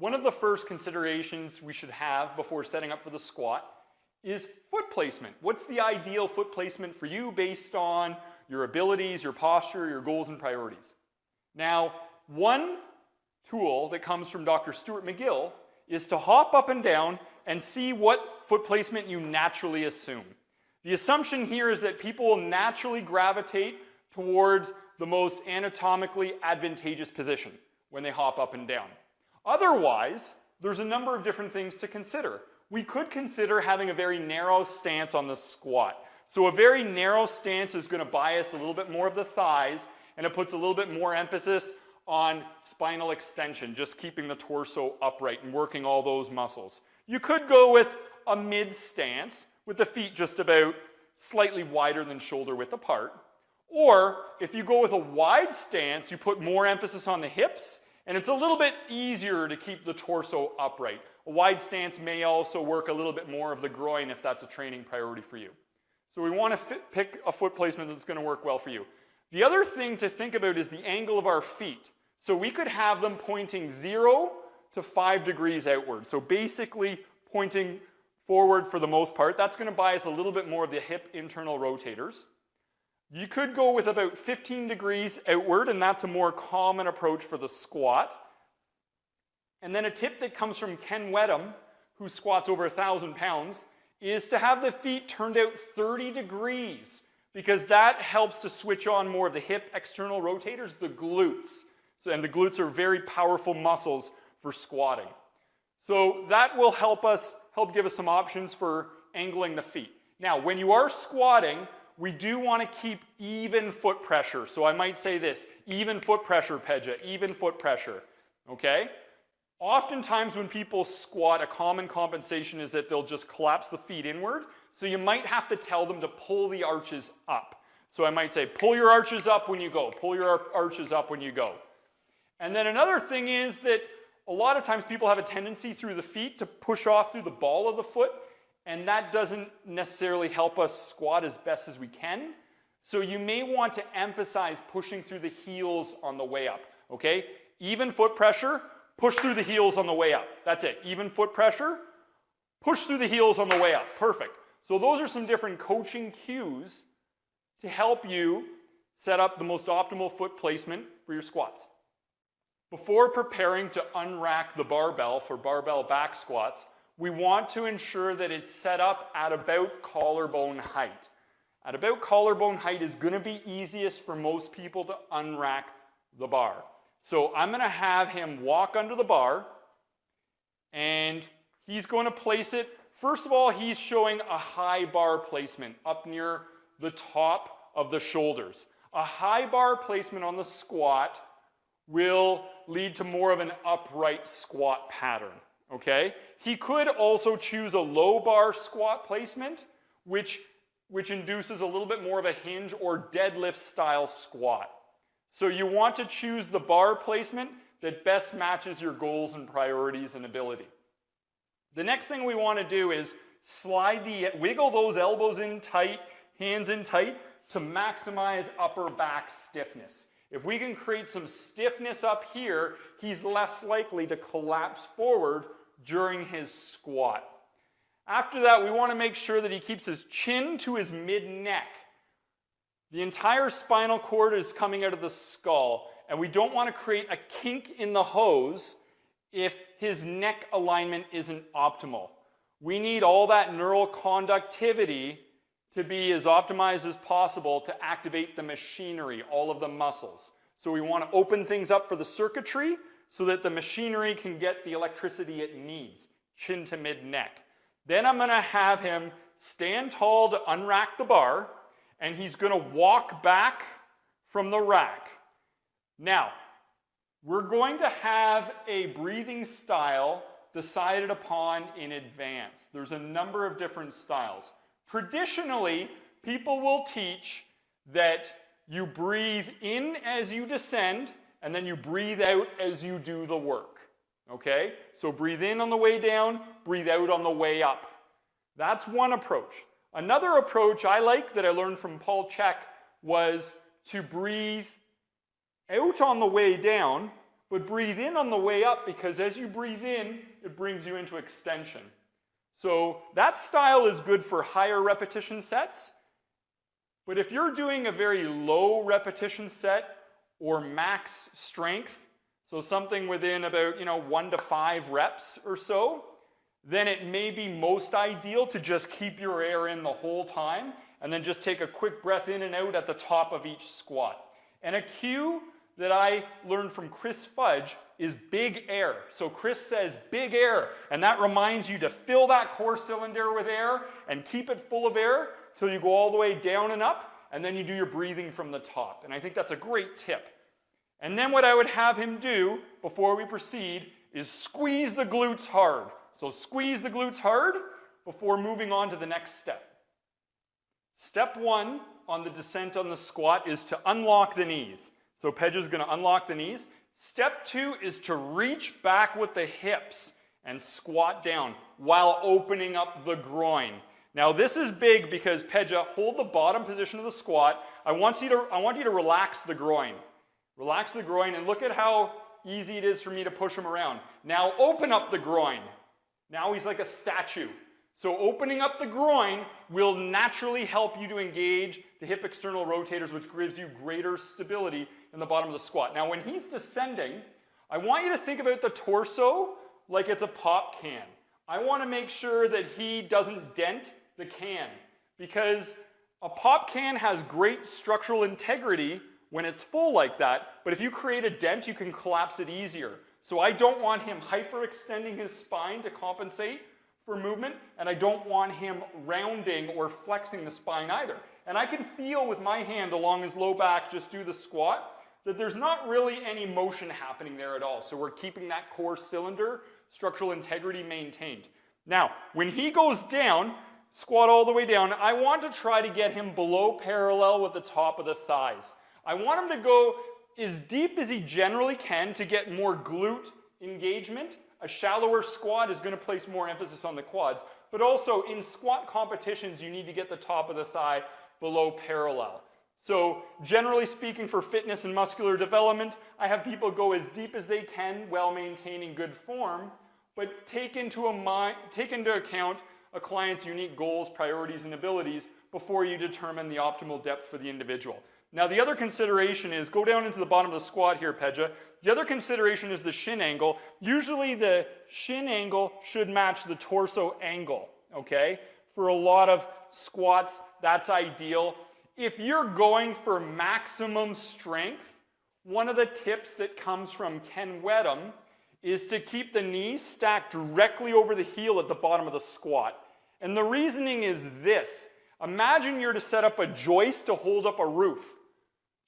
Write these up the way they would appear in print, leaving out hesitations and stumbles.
one of the first considerations we should have before setting up for the squat is foot placement. What's the ideal foot placement for you based on your abilities, your posture, your goals and priorities? Now, one tool that comes from Dr. Stuart McGill is to hop up and down and see what foot placement you naturally assume. The assumption here is that people will naturally gravitate towards the most anatomically advantageous position when they hop up and down. Otherwise, there's a number of different things to consider. We could consider having a very narrow stance on the squat. So a very narrow stance is going to bias a little bit more of the thighs, and it puts a little bit more emphasis on spinal extension, just keeping the torso upright and working all those muscles. You could go with a mid stance with the feet just about slightly wider than shoulder width apart. Or if you go with a wide stance, you put more emphasis on the hips, and it's a little bit easier to keep the torso upright. A wide stance may also work a little bit more of the groin if that's a training priority for you. So we want to pick a foot placement that's going to work well for you. The other thing to think about is the angle of our feet. So we could have them pointing 0 to 5 degrees outward. So basically pointing forward for the most part. That's going to bias a little bit more of the hip internal rotators. You could go with about 15 degrees outward, and that's a more common approach for the squat. And then a tip that comes from Ken Wedham, who squats over 1,000 pounds, is to have the feet turned out 30 degrees, because that helps to switch on more of the hip external rotators, the glutes. And the glutes are very powerful muscles for squatting. So that will help give us some options for angling the feet. Now, when you are squatting, we do want to keep even foot pressure. So I might say this, even foot pressure, Peja, even foot pressure, okay? Oftentimes when people squat, a common compensation is that they'll just collapse the feet inward. So you might have to tell them to pull the arches up. So I might say, pull your arches up when you go, pull your arches up when you go. And then another thing is that a lot of times people have a tendency through the feet to push off through the ball of the foot, and that doesn't necessarily help us squat as best as we can. So you may want to emphasize pushing through the heels on the way up, okay? Even foot pressure, push through the heels on the way up. That's it. Even foot pressure, push through the heels on the way up. Perfect. So those are some different coaching cues to help you set up the most optimal foot placement for your squats. Before preparing to unrack the barbell for barbell back squats, we want to ensure that it's set up at about collarbone height. At about collarbone height is going to be easiest for most people to unrack the bar. So I'm going to have him walk under the bar, and he's going to place it. First of all, he's showing a high bar placement up near the top of the shoulders. A high bar placement on the squat will lead to more of an upright squat pattern, okay? He could also choose a low bar squat placement, which induces a little bit more of a hinge or deadlift style squat. So you want to choose the bar placement that best matches your goals and priorities and ability. The next thing we want to do is wiggle those elbows in tight, hands in tight, to maximize upper back stiffness. If we can create some stiffness up here, he's less likely to collapse forward during his squat. After that, we want to make sure that he keeps his chin to his mid-neck. The entire spinal cord is coming out of the skull, and we don't want to create a kink in the hose if his neck alignment isn't optimal. We need all that neural conductivity to be as optimized as possible to activate the machinery, all of the muscles. So we want to open things up for the circuitry so that the machinery can get the electricity it needs, chin to mid-neck. Then I'm going to have him stand tall to unrack the bar, and he's going to walk back from the rack. Now, we're going to have a breathing style decided upon in advance. There's a number of different styles. Traditionally, people will teach that you breathe in as you descend, and then you breathe out as you do the work. Okay? So breathe in on the way down, breathe out on the way up. That's one approach. Another approach I like that I learned from Paul Chek was to breathe out on the way down, but breathe in on the way up, because as you breathe in, it brings you into extension. So that style is good for higher repetition sets, but if you're doing a very low repetition set or max strength, so something within about 1 to 5 reps or so, then it may be most ideal to just keep your air in the whole time and then just take a quick breath in and out at the top of each squat. And a cue that I learned from Chris Fudge is big air. So Chris says big air, and that reminds you to fill that core cylinder with air and keep it full of air till you go all the way down and up, and then you do your breathing from the top. And I think that's a great tip. And then what I would have him do before we proceed is squeeze the glutes hard. So squeeze the glutes hard before moving on to the next step. Step 1 on the descent on the squat is to unlock the knees. So Pedja's going to unlock the knees. Step 2 is to reach back with the hips and squat down while opening up the groin. Now this is big because Pedja, hold the bottom position of the squat. I want you to relax the groin. Relax the groin and look at how easy it is for me to push him around. Now open up the groin. Now he's like a statue. So opening up the groin will naturally help you to engage the hip external rotators, which gives you greater stability in the bottom of the squat. Now when he's descending, I want you to think about the torso like it's a pop can. I want to make sure that he doesn't dent the can, because a pop can has great structural integrity when it's full like that, but if you create a dent, you can collapse it easier. So I don't want him hyperextending his spine to compensate for movement, and I don't want him rounding or flexing the spine either. And I can feel with my hand along his low back, just do the squat, that there's not really any motion happening there at all. So we're keeping that core cylinder structural integrity maintained. Now, when he goes down, squat all the way down, I want to try to get him below parallel with the top of the thighs. I want him to go as deep as he generally can to get more glute engagement. A shallower squat is going to place more emphasis on the quads, but also in squat competitions, you need to get the top of the thigh below parallel. So generally speaking, for fitness and muscular development, I have people go as deep as they can while maintaining good form, but take into account a client's unique goals, priorities, and abilities before you determine the optimal depth for the individual. Now the other consideration is, go down into the bottom of the squat here, Pedja. The other consideration is the shin angle. Usually the shin angle should match the torso angle, okay? For a lot of squats, that's ideal. If you're going for maximum strength, one of the tips that comes from Ken Wedham is to keep the knees stacked directly over the heel at the bottom of the squat. And the reasoning is this. Imagine you're to set up a joist to hold up a roof.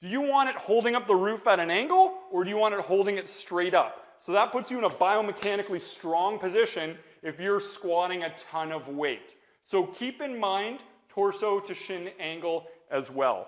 Do you want it holding up the roof at an angle, or do you want it holding it straight up? So that puts you in a biomechanically strong position if you're squatting a ton of weight. So keep in mind torso to shin angle as well.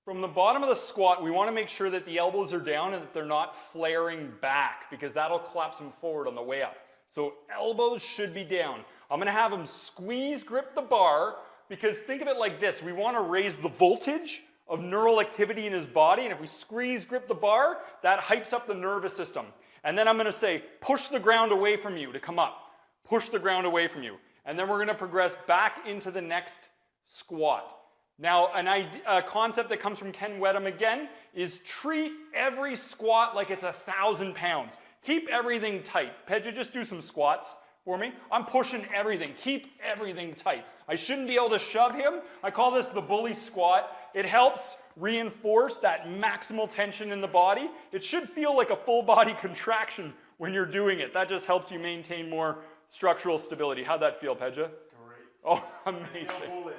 From the bottom of the squat, we want to make sure that the elbows are down and that they're not flaring back, because that'll collapse them forward on the way up. So elbows should be down. I'm going to have him squeeze grip the bar, because think of it like this. We want to raise the voltage of neural activity in his body, and if we squeeze grip the bar, that hypes up the nervous system. And then I'm going to say, push the ground away from you to come up. Push the ground away from you. And then we're going to progress back into the next squat. Now, a concept that comes from Ken Wedham again is treat every squat like it's 1,000 pounds. Keep everything tight. Pedja, just do some squats for me. I'm pushing everything. Keep everything tight. I shouldn't be able to shove him. I call this the bully squat. It helps reinforce that maximal tension in the body. It should feel like a full body contraction when you're doing it. That just helps you maintain more structural stability. How'd that feel, Pedja? Great. Oh, amazing.